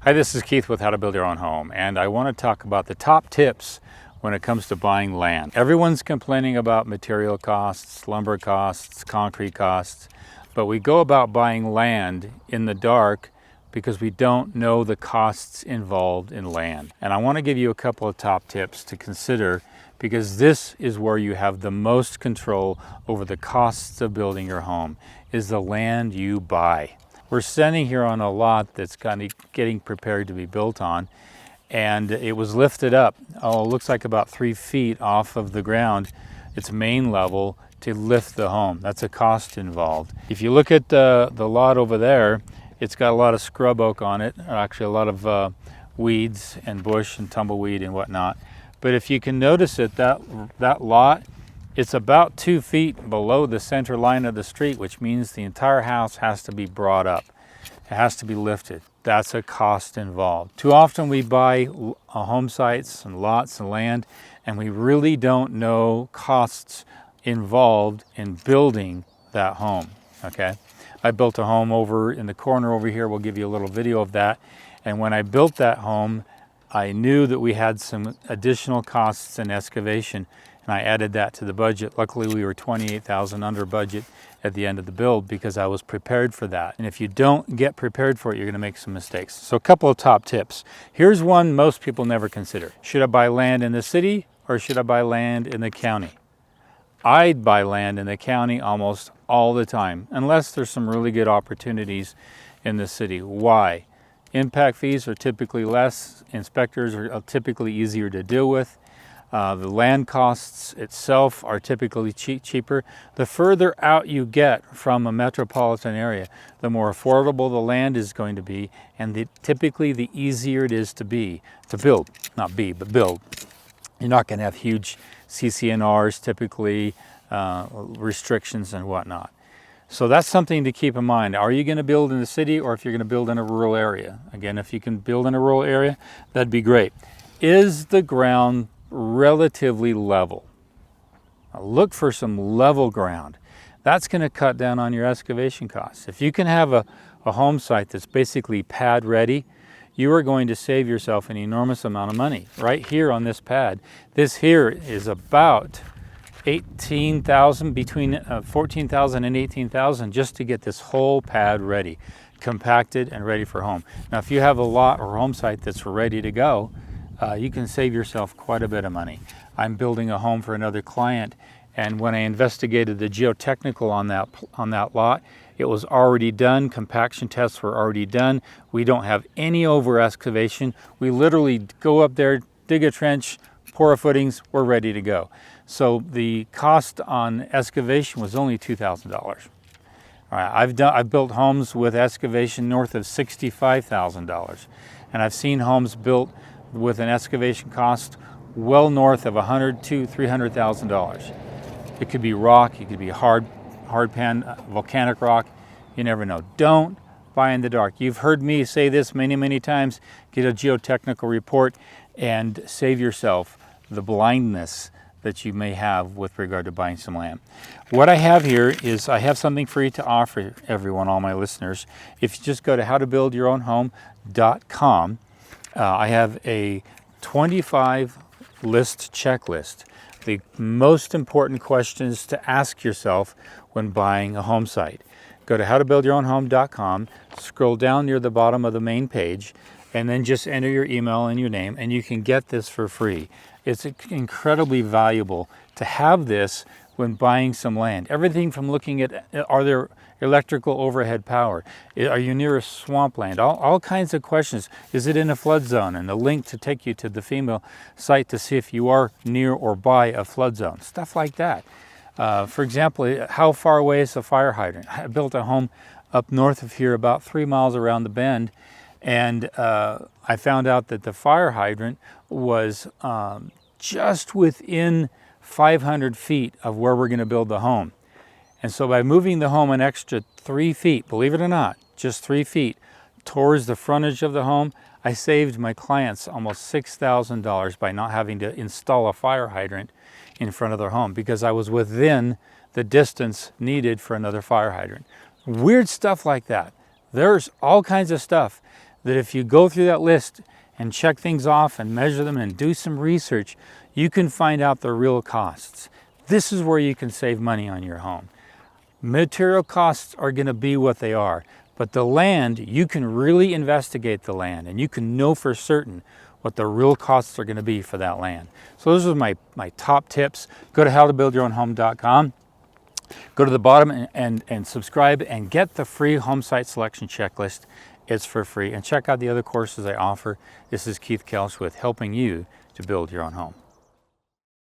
Hi, this is Keith with How to Build Your Own Home, and I want to talk about the top tips when it comes to buying land. Everyone's complaining about material costs, lumber costs, concrete costs, but we go about buying land in the dark because we don't know the costs involved in land. And I want to give you a couple of top tips to consider because this is where you have the most control over the costs of building your home, is the land you buy. We're standing here on a lot that's kind of getting prepared to be built on, and it was lifted up, it looks like about 3 feet off of the ground, its main level, to lift the home. That's a cost involved. If you look at the lot over there, it's got a lot of scrub oak on it, actually a lot of weeds and bush and tumbleweed and whatnot. But if you can notice it, that lot, it's about 2 feet below the center line of the street, which means the entire house has to be brought up. It has to be lifted. That's a cost involved. Too often we buy home sites and lots and land, and we really don't know costs involved in building that home, okay? I built a home over in the corner over here. We'll give you a little video of that. And when I built that home, I knew that we had some additional costs in excavation, and I added that to the budget. Luckily, we were $28,000 under budget at the end of the build because I was prepared for that. And if you don't get prepared for it, you're gonna make some mistakes. So a couple of top tips. Here's one most people never consider. Should I buy land in the city or should I buy land in the county? I'd buy land in the county almost all the time, unless there's some really good opportunities in the city. Why? Impact fees are typically less. Inspectors are typically easier to deal with. The land costs itself are typically cheaper. The further out you get from a metropolitan area, the more affordable the land is going to be, and typically the easier it is to build, not be, but build. You're not going to have huge CC&Rs, typically restrictions and whatnot. So that's something to keep in mind. Are you going to build in the city or if you're going to build in a rural area? Again, if you can build in a rural area, that'd be great. Is the ground relatively level? Now look for some level ground. That's going to cut down on your excavation costs. If you can have a home site that's basically pad ready, you are going to save yourself an enormous amount of money. Right here on this pad, this here is about 18,000, between 14,000 and 18,000 just to get this whole pad ready, compacted and ready for home. Now, if you have a lot or home site that's ready to go, you can save yourself quite a bit of money. I'm building a home for another client, and when I investigated the geotechnical on that lot, it was already done. Compaction tests were already done. We don't have any over excavation. We literally go up there, dig a trench, pour a footings, we're ready to go. So the cost on excavation was only $2,000. All right, I've built homes with excavation north of $65,000, and I've seen homes built with an excavation cost well north of $100,000 to $300,000. It could be rock, it could be hard pan, volcanic rock. You never know. Don't buy in the dark. You've heard me say this many, many times. Get a geotechnical report and save yourself the blindness that you may have with regard to buying some land. What I have here is I have something free to offer everyone, all my listeners. If you just go to howtobuldyourownhome.com, I have a 25 list checklist. The most important questions to ask yourself when buying a home site. Go to howtobuldyourownhome.com, scroll down near the bottom of the main page, and then just enter your email and your name, and you can get this for free. It's incredibly valuable to have this when buying some land. Everything from looking at, are there electrical overhead power? Are you near a swampland? All kinds of questions. Is it in a flood zone? And a link to take you to the FEMA site to see if you are near or by a flood zone. Stuff like that. For example, how far away is the fire hydrant? I built a home up north of here about 3 miles around the bend, and I found out that the fire hydrant was just within 500 feet of where we're going to build the home. And so by moving the home an extra 3 feet, believe it or not, just 3 feet towards the frontage of the home, I saved my clients almost $6,000 by not having to install a fire hydrant in front of their home because I was within the distance needed for another fire hydrant. Weird stuff like that. There's all kinds of stuff that if you go through that list and check things off and measure them and do some research, you can find out the real costs. This is where you can save money on your home. Material costs are going to be what they are, but the land, you can really investigate the land and you can know for certain what the real costs are going to be for that land. So those are my top tips. Go to howtobuldyourownhome.com. Go to the bottom and subscribe and get the free home site selection checklist. It's for free. And check out the other courses I offer. This is Keith Kelch with helping you to build your own home.